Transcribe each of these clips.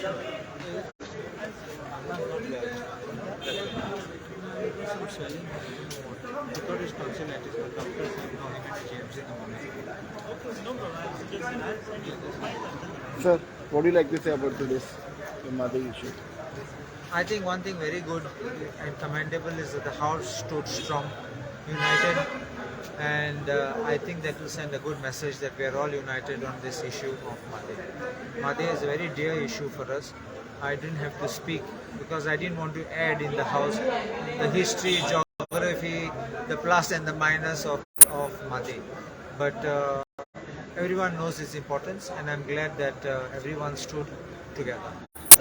Sir, what do you like to say about today's Mhadei issue? I think one thing very good and commendable is that the House stood strong, united, and I think that will send a good message that we are all united on this issue of Mhadei. Mhadei is a very dear issue for us. I didn't have to speak because I didn't want to add in the House the history, geography, the plus and the minus of Mhadei. But everyone knows its importance, and I'm glad that everyone stood together.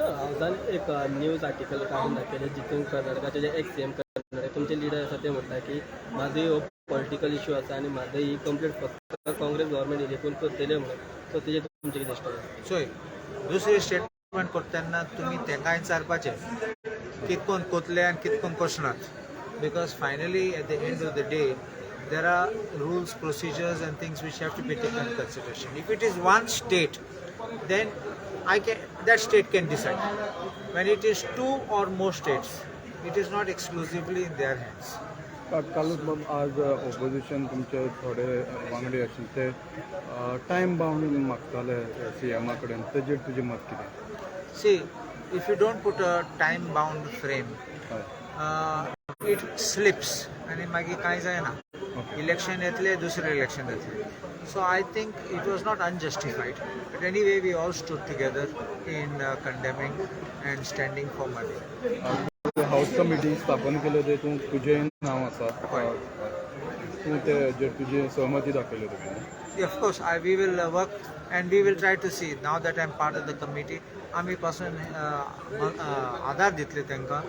हांवें एक news article काढून दाखयलें जितून कर्नाटकाचे जे ex CM करणारे तुमचे leader आसा ते म्हणटा की म्हादई हो पॉलिटिकल इश्यू आसा आनी म्हादई ही कंप्लीट फक्त काँग्रेस गव्हर्मेंट इलेक्शन करतले म्हणून सो तेजे तुमचे कितें स्टेटस चोय दुसरी स्टेटमेंट करतना तुमी तेंकाय विचारपाचें कितकोन कोतले आनी कितकोन कोसनात because finally at the end of the day there are rules, procedures and things which have to be taken into consideration. If it is one state, then that state can decide. When it is two or more states, it is not exclusively in their hands. कालच मग आज opposition तुमचे थोडे वांगडी आशिल्ले ते time bound मागताले सीएमा कडेन तेजेर तुजें मत कितें? See, if you don't put a time bound frame, it slips and मागीर कांय जायना. Election येतले दुसरे इलेक्शन येतले. So I think it was not unjustified. But anyway, we all stood together in condemning and standing for Mhadei. House committee स्थापन केले तेतून तुजें नांव आसा तूं ते तुजी सहमती दाखयली तुवें. Of course, we will work and we will try to see. Now that I am part of the committee, आमी पासून आधार दितले तांकां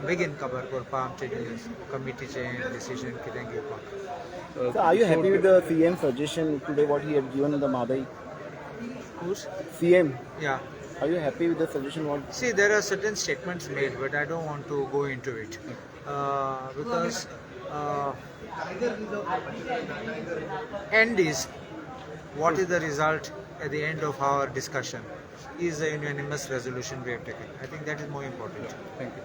बेगीन खबर करपाक आमचे कमिटीचे डिसिजन कितें घेवपाक. So are you happy with the CM suggestion today, what he had given in the Mhadei? Who's? CM. Yeah. Are you happy with the suggestion? What? See, there are certain statements made, but I don't want to go into it because end is what is the result at the end of our discussion is a unanimous resolution we have taken. I think that is more important. Thank you.